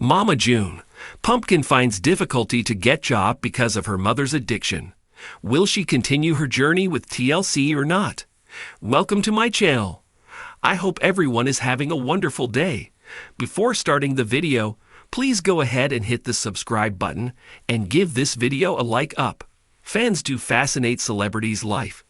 Mama June. Pumpkin finds difficulty to get job because of her mother's addiction. Will she continue her journey with TLC or not? Welcome to my channel. I hope everyone is having a wonderful day. Before starting the video, please go ahead and hit the subscribe button and give this video a like up. Fans do fascinate celebrities' life.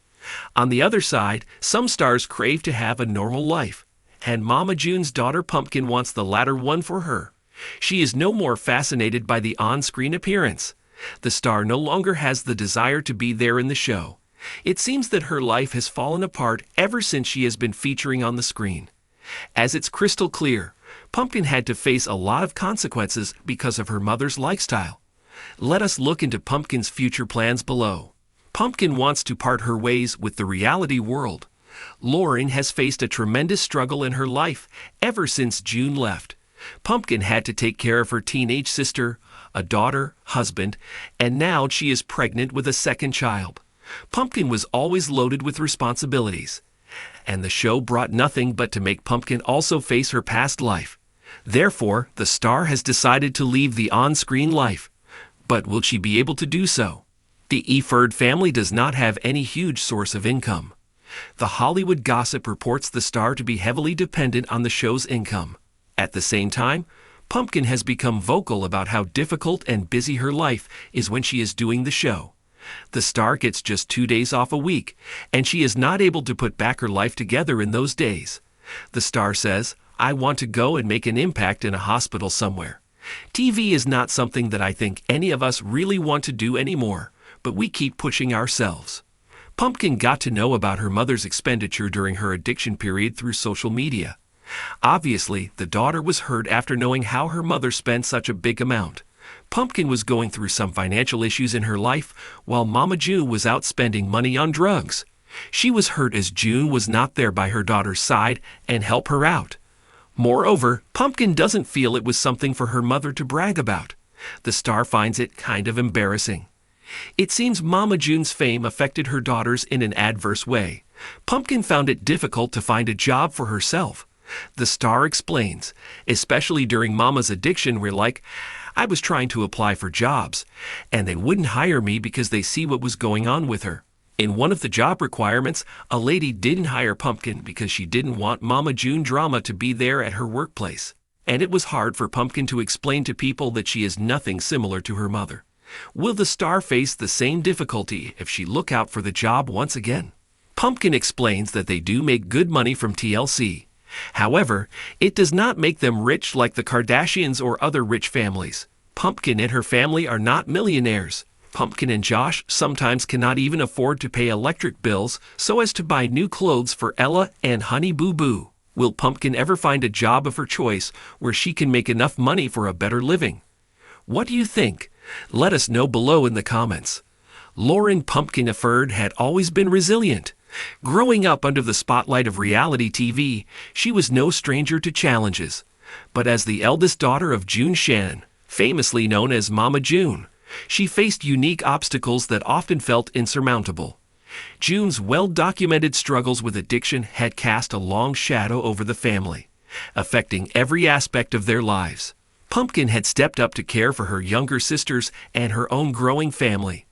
On the other side, some stars crave to have a normal life, and Mama June's daughter Pumpkin wants the latter one for her. She is no more fascinated by the on-screen appearance. The star no longer has the desire to be there in the show. It seems that her life has fallen apart ever since she has been featuring on the screen. As it's crystal clear, Pumpkin had to face a lot of consequences because of her mother's lifestyle. Let us look into Pumpkin's future plans below. Pumpkin wants to part her ways with the reality world. Lauren has faced a tremendous struggle in her life ever since June left. Pumpkin had to take care of her teenage sister, a daughter, husband, and now she is pregnant with a second child. Pumpkin was always loaded with responsibilities, and the show brought nothing but to make Pumpkin also face her past life. Therefore, the star has decided to leave the on-screen life. But will she be able to do so? The Eford family does not have any huge source of income. The Hollywood gossip reports the star to be heavily dependent on the show's income. At the same time, Pumpkin has become vocal about how difficult and busy her life is when she is doing the show. The star gets just 2 days off a week, and she is not able to put back her life together in those days. The star says, "I want to go and make an impact in a hospital somewhere. TV is not something that I think any of us really want to do anymore, but we keep pushing ourselves." Pumpkin got to know about her mother's expenditure during her addiction period through social media. Obviously, the daughter was hurt after knowing how her mother spent such a big amount. Pumpkin was going through some financial issues in her life while Mama June was out spending money on drugs. She was hurt as June was not there by her daughter's side and help her out. Moreover, Pumpkin doesn't feel it was something for her mother to brag about. The star finds it kind of embarrassing. It seems Mama June's fame affected her daughters in an adverse way. Pumpkin found it difficult to find a job for herself. The star explains, especially during Mama's addiction, where I was trying to apply for jobs, and they wouldn't hire me because they see what was going on with her. In one of the job requirements, a lady didn't hire Pumpkin because she didn't want Mama June drama to be there at her workplace. And it was hard for Pumpkin to explain to people that she is nothing similar to her mother. Will the star face the same difficulty if she look out for the job once again? Pumpkin explains that they do make good money from TLC. However, it does not make them rich like the Kardashians or other rich families. Pumpkin and her family are not millionaires. Pumpkin and Josh sometimes cannot even afford to pay electric bills so as to buy new clothes for Ella and Honey Boo Boo. Will Pumpkin ever find a job of her choice where she can make enough money for a better living? What do you think? Let us know below in the comments. Lauren Pumpkin Eford had always been resilient. Growing up under the spotlight of reality TV, she was no stranger to challenges. But as the eldest daughter of June Shannon, famously known as Mama June, she faced unique obstacles that often felt insurmountable. June's well-documented struggles with addiction had cast a long shadow over the family, affecting every aspect of their lives. Pumpkin had stepped up to care for her younger sisters and her own growing family,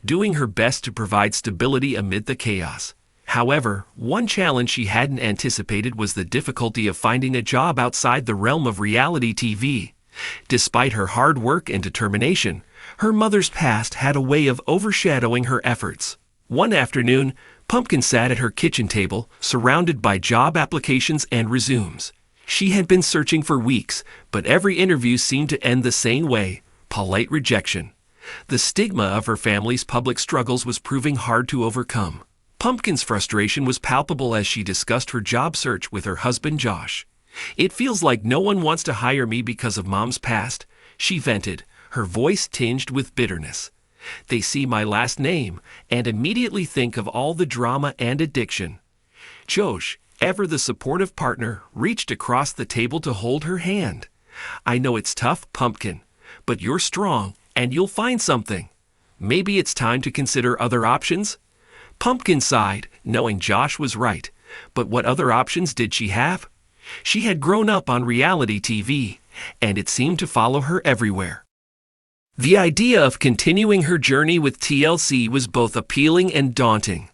doing her best to provide stability amid the chaos. However, one challenge she hadn't anticipated was the difficulty of finding a job outside the realm of reality TV. Despite her hard work and determination, her mother's past had a way of overshadowing her efforts. One afternoon, Pumpkin sat at her kitchen table, surrounded by job applications and resumes. She had been searching for weeks, but every interview seemed to end the same way: polite rejection. The stigma of her family's public struggles was proving hard to overcome. Pumpkin's frustration was palpable as she discussed her job search with her husband Josh. "It feels like no one wants to hire me because of Mom's past," she vented, her voice tinged with bitterness. "They see my last name and immediately think of all the drama and addiction." Josh, ever the supportive partner, reached across the table to hold her hand. "I know it's tough, Pumpkin, but you're strong and you'll find something. Maybe it's time to consider other options?" Pumpkin sighed, knowing Josh was right. But what other options did she have? She had grown up on reality TV, and it seemed to follow her everywhere. The idea of continuing her journey with TLC was both appealing and daunting.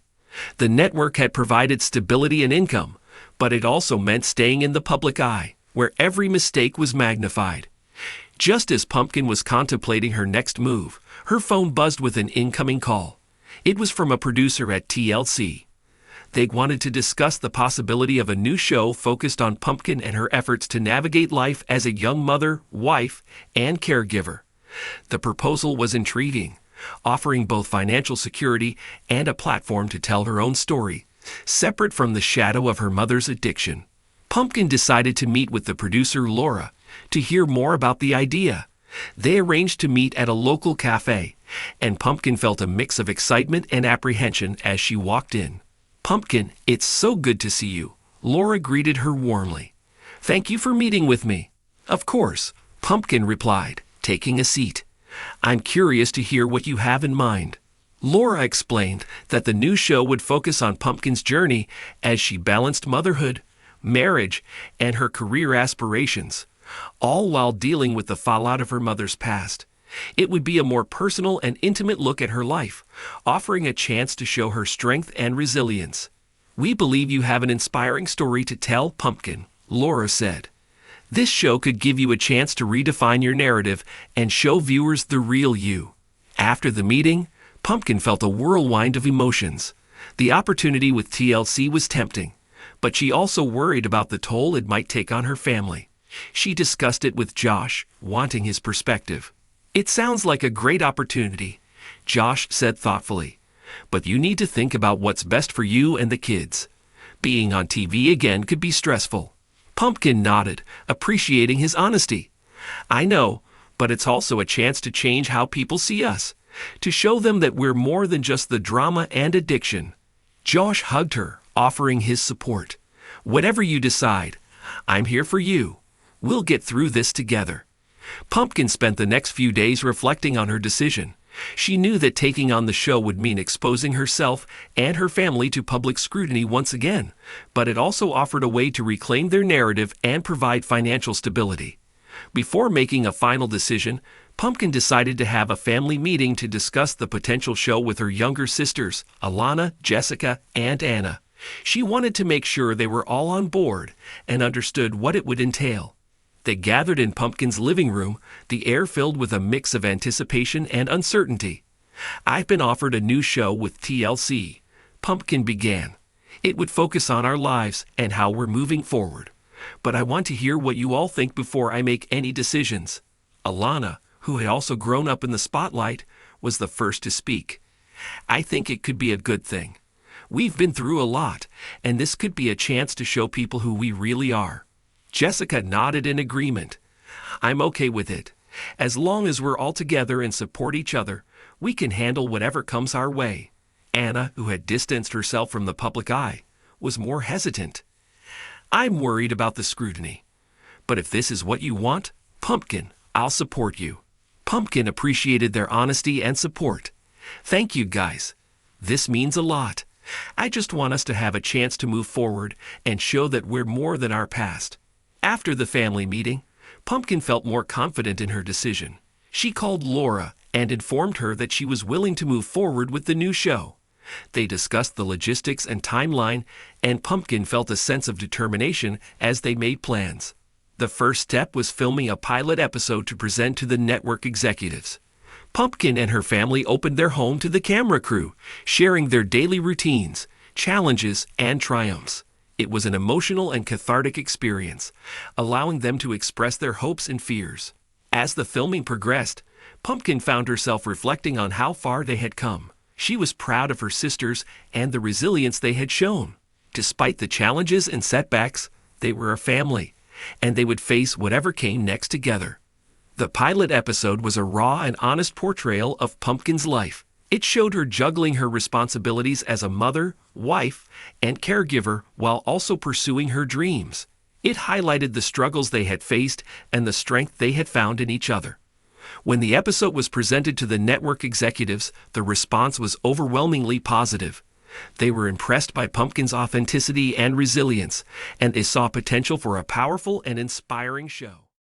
The network had provided stability and income, but it also meant staying in the public eye, where every mistake was magnified. Just as Pumpkin was contemplating her next move, her phone buzzed with an incoming call. It was from a producer at TLC. They wanted to discuss the possibility of a new show focused on Pumpkin and her efforts to navigate life as a young mother, wife, and caregiver. The proposal was intriguing, offering both financial security and a platform to tell her own story, separate from the shadow of her mother's addiction. Pumpkin decided to meet with the producer Laura to hear more about the idea. They arranged to meet at a local cafe, and Pumpkin felt a mix of excitement and apprehension as she walked in. "Pumpkin, it's so good to see you," Laura greeted her warmly. "Thank you for meeting with me." "Of course," Pumpkin replied, taking a seat. "I'm curious to hear what you have in mind." Laura explained that the new show would focus on Pumpkin's journey as she balanced motherhood, marriage, and her career aspirations, all while dealing with the fallout of her mother's past. It would be a more personal and intimate look at her life, offering a chance to show her strength and resilience. "We believe you have an inspiring story to tell, Pumpkin," Laura said. "This show could give you a chance to redefine your narrative and show viewers the real you." After the meeting, Pumpkin felt a whirlwind of emotions. The opportunity with TLC was tempting, but she also worried about the toll it might take on her family. She discussed it with Josh, wanting his perspective. "It sounds like a great opportunity," Josh said thoughtfully, "but you need to think about what's best for you and the kids. Being on TV again could be stressful." Pumpkin nodded, appreciating his honesty. "I know, but it's also a chance to change how people see us, to show them that we're more than just the drama and addiction." Josh hugged her, offering his support. "Whatever you decide, I'm here for you. We'll get through this together." Pumpkin spent the next few days reflecting on her decision. She knew that taking on the show would mean exposing herself and her family to public scrutiny once again, but it also offered a way to reclaim their narrative and provide financial stability. Before making a final decision, Pumpkin decided to have a family meeting to discuss the potential show with her younger sisters, Alana, Jessica, and Anna. She wanted to make sure they were all on board and understood what it would entail. They gathered in Pumpkin's living room, the air filled with a mix of anticipation and uncertainty. "I've been offered a new show with TLC," Pumpkin began. "It would focus on our lives and how we're moving forward. But I want to hear what you all think before I make any decisions." Alana, who had also grown up in the spotlight, was the first to speak. "I think it could be a good thing. We've been through a lot, and this could be a chance to show people who we really are." Jessica nodded in agreement. "I'm okay with it. As long as we're all together and support each other, we can handle whatever comes our way." Anna, who had distanced herself from the public eye, was more hesitant. "I'm worried about the scrutiny. But if this is what you want, Pumpkin, I'll support you." Pumpkin appreciated their honesty and support. "Thank you, guys. This means a lot. I just want us to have a chance to move forward and show that we're more than our past." After the family meeting, Pumpkin felt more confident in her decision. She called Laura and informed her that she was willing to move forward with the new show. They discussed the logistics and timeline, and Pumpkin felt a sense of determination as they made plans. The first step was filming a pilot episode to present to the network executives. Pumpkin and her family opened their home to the camera crew, sharing their daily routines, challenges, and triumphs. It was an emotional and cathartic experience, allowing them to express their hopes and fears. As the filming progressed, Pumpkin found herself reflecting on how far they had come. She was proud of her sisters and the resilience they had shown. Despite the challenges and setbacks, they were a family, and they would face whatever came next together. The pilot episode was a raw and honest portrayal of Pumpkin's life. It showed her juggling her responsibilities as a mother, wife, and caregiver while also pursuing her dreams. It highlighted the struggles they had faced and the strength they had found in each other. When the episode was presented to the network executives, the response was overwhelmingly positive. They were impressed by Pumpkin's authenticity and resilience, and they saw potential for a powerful and inspiring show.